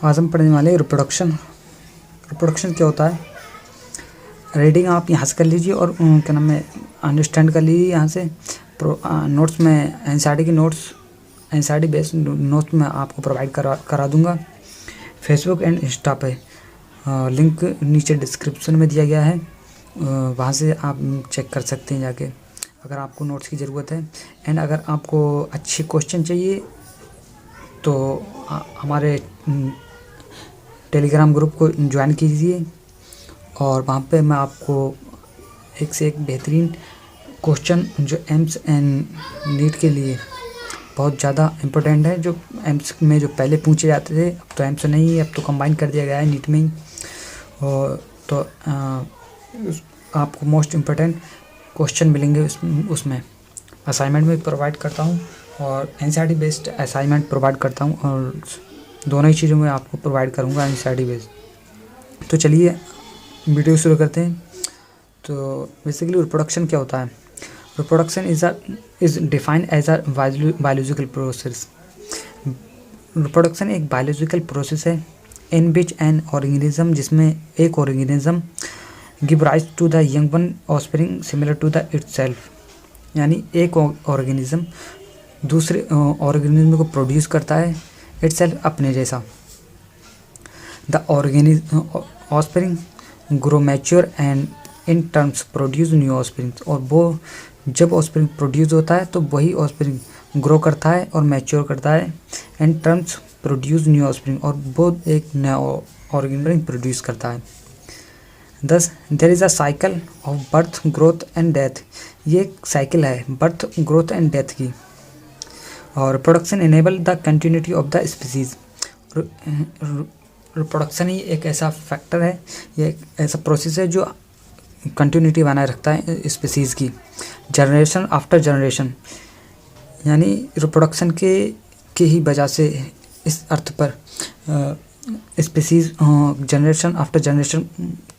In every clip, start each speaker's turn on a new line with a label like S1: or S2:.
S1: आज हम पढ़ने वाले रिप्रोडक्शन। रिप्रोडक्शन क्या होता है? रीडिंग आप यहाँ से कर लीजिए और क्या नाम है अंडरस्टैंड कर लीजिए यहाँ से। नोट्स में एनसीईआरटी की एनसीईआरटी बेस्ड नोट्स में आपको प्रोवाइड करा दूँगा फेसबुक एंड इंस्टा पे। लिंक नीचे डिस्क्रिप्शन में दिया गया है, वहाँ से आप चेक कर सकते हैं जाके अगर आपको नोट्स की ज़रूरत है। एंड अगर आपको अच्छे क्वेश्चन चाहिए तो हमारे टेलीग्राम ग्रुप को ज्वाइन कीजिए और वहाँ पे मैं आपको एक से एक बेहतरीन क्वेश्चन जो एम्स एंड नीट के लिए बहुत ज़्यादा इम्पोर्टेंट है, जो एम्स में जो पहले पूछे जाते थे अब तो एम्स नहीं है, अब तो कंबाइन कर दिया गया है नीट में ही। और तो आपको मोस्ट इम्पोर्टेंट क्वेश्चन मिलेंगे उसमें। असाइनमेंट में प्रोवाइड करता हूँ और एनसीईआरटी बेस्ड असाइनमेंट प्रोवाइड करता हूँ, और दोनों ही चीज़ों में आपको प्रोवाइड करूँगा एनसीईआरटी बेस्ड। तो चलिए वीडियो शुरू करते हैं। तो बेसिकली रिप्रोडक्शन क्या होता है? Reproduction is defined as a biological process. Reproduction एक बायोलॉजिकल प्रोसेस है इन विच एन ऑर्गेनिज्म, जिसमें एक organism give rise to the young one offspring similar to the itself. यानी एक ऑर्गेनिज्म दूसरे ऑर्गेनिज्म को प्रोड्यूस करता है इटसेल्फ अपने जैसा। The offspring grow mature and in terms produce new offspring. और वो जब ऑफस्प्रिंग प्रोड्यूस होता है तो वही ऑफस्प्रिंग ग्रो करता है और मैच्योर करता है, and terms produce new offspring, और वो एक नया ऑर्गेनिज्म प्रोड्यूस करता है। Thus there is a cycle of birth growth and death. ये एक साइकिल है बर्थ ग्रोथ एंड डेथ की। और reproduction enable the continuity of the species. Reproduction ही एक ऐसा फैक्टर है, ये एक ऐसा प्रोसेस है जो कंटिन्यूटी बनाए रखता है स्पीसीज़ की जनरेशन आफ्टर जनरेशन। यानी रिप्रोडक्शन के ही वजह से इस अर्थ पर species generation after generation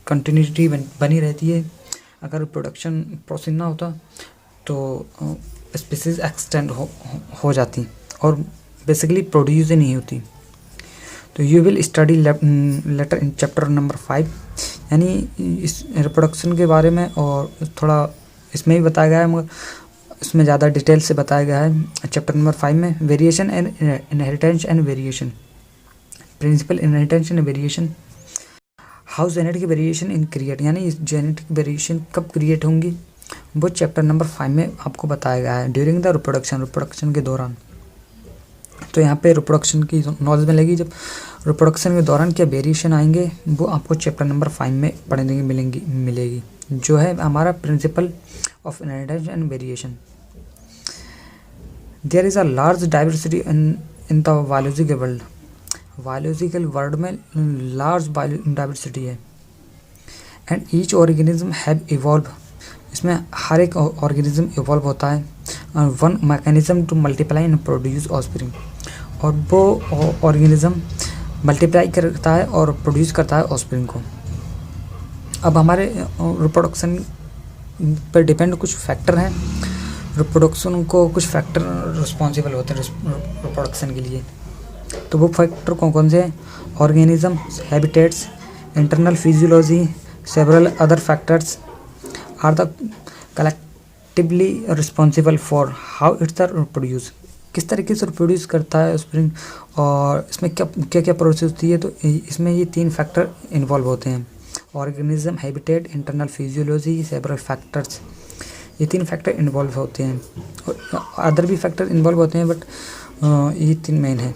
S1: continuity बनी रहती है। अगर रिप्रोडक्शन प्रोसेस ना होता तो स्पीसीज़ एक्सटेंड हो जाती और बेसिकली प्रोड्यूस ही नहीं होती। तो you will study letter in chapter number 5, यानी इस रिप्रोडक्शन के बारे में और थोड़ा इसमें भी बताया गया है, मगर इसमें ज़्यादा डिटेल से बताया गया है चैप्टर नंबर 5 में। Variation and inheritance and variation, principle inheritance and variation, how genetic variation in create, यानी जेनेटिक वेरिएशन कब क्रिएट होंगी वो चैप्टर नंबर 5 में आपको बताया गया है। ड्यूरिंग द रिप्रोडक्शन के दौरान। तो यहाँ पे रिप्रोडक्शन की नॉलेज मिलेगी। जब रिप्रोडक्शन के दौरान क्या वेरिएशन आएंगे वो आपको चैप्टर नंबर 5 में पढ़ने की मिलेगी, जो है हमारा principle of inheritance and variation. There is a large diversity in the biological world. Biological world में लार्ज डाइवर्सिटी है। And each organism have evolve, इसमें हर एक ऑर्गेनिज्म इवॉल्व होता है one mechanism to multiply and produce offspring. और वो organism multiply करता है और प्रोड्यूस करता है ऑफस्प्रिंग को। अब हमारे रिप्रोडक्शन पर डिपेंड कुछ फैक्टर हैं। रिप्रोडक्शन को कुछ फैक्टर रिस्पॉन्सिबल होते हैं रिप्रोडक्शन के लिए। तो वो फैक्टर कौन कौन से हैं? Organism, habitats, internal physiology, several other factors are the collectively responsible for how its reproduce. किस तरीके से रिप्रोड्यूस करता है ऑफस्प्रिंग और इसमें क्या क्या प्रोसेस होती है। तो इसमें ये 3 फैक्टर इन्वॉल्व होते हैं: organism, habitat, internal physiology, several factors. ये 3 फैक्टर इन्वॉल्व होते हैं और अदर भी फैक्टर इन्वॉल्व होते हैं, बट ये 3 मेन हैं।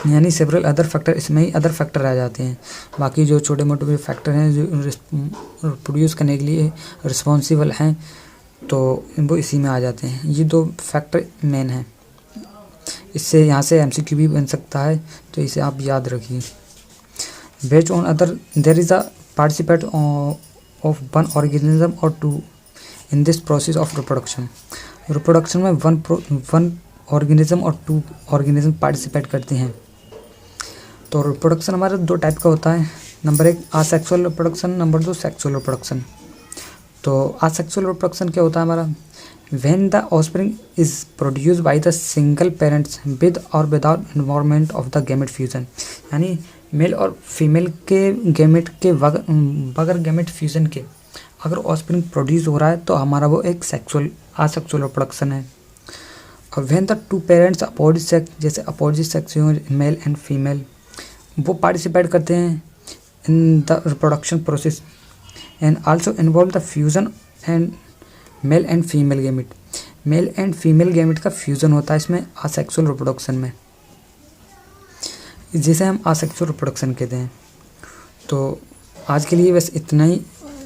S1: यानी सेवरल अदर फैक्टर, इसमें ही अदर फैक्टर आ जाते हैं। बाकी जो छोटे मोटे फैक्टर हैं जो रिप्रोड्यूस करने के लिए रिस्पॉन्सिबल हैं तो वो इसी में आ जाते हैं। ये 2 फैक्टर मेन हैं। इससे यहाँ से MCQ भी बन सकता है, तो इसे आप याद रखिए। Based on other there is a participate of one organism और 2 in this process of reproduction. Reproduction में वन ऑर्गेनिज्म और 2 ऑर्गेनिज्म पार्टिसिपेट करते हैं। तो रिप्रोडक्शन हमारा 2 टाइप का होता है। Number 1 asexual reproduction, number 2 sexual reproduction. तो आसेक्सुअल रिप्रोडक्शन क्या होता है हमारा? When the offspring is produce by the single parents with or without involvement of the gamete fusion, यानी मेल और फीमेल के गैमेट के बगैर गैमेट फ्यूजन के अगर ऑफस्प्रिंग प्रोड्यूस हो रहा है तो हमारा वो एक असेक्सुअल रिप्रोडक्शन है। और when the two parents opposite sex, जैसे opposite sex male and female, वो पार्टिसिपेट करते हैं in the reproduction process and also involve the fusion and male and female gamete. Male and female gamete का fusion होता है इसमें asexual reproduction में, जिसे हम असेक्सुअल रिप्रोडक्शन कहते हैं। तो आज के लिए बस इतना ही।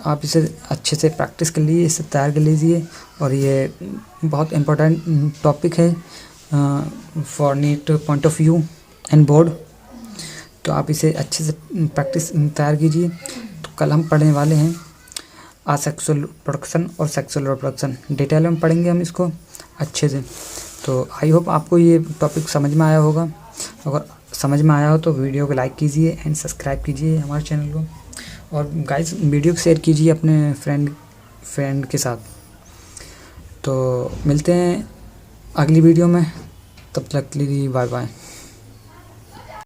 S1: आप इसे अच्छे से प्रैक्टिस कर लीजिए, इसे तैयार कर लीजिए। और ये बहुत इम्पोर्टेंट टॉपिक है for NEET point of view and board. तो आप इसे अच्छे से प्रैक्टिस तैयार कीजिए। तो कल हम पढ़ने वाले हैं असेक्सुअल रिप्रोडक्शन और सेक्सुअल रिप्रोडक्शन, डिटेल में पढ़ेंगे हम इसको अच्छे से। तो आई होप आपको ये टॉपिक समझ में आया होगा। अगर समझ में आया हो तो वीडियो को लाइक कीजिए एंड सब्सक्राइब कीजिए हमारे चैनल को। और गाइस वीडियो को शेयर कीजिए अपने फ्रेंड के साथ। तो मिलते हैं अगली वीडियो में, तब तक के लिए बाय बाय।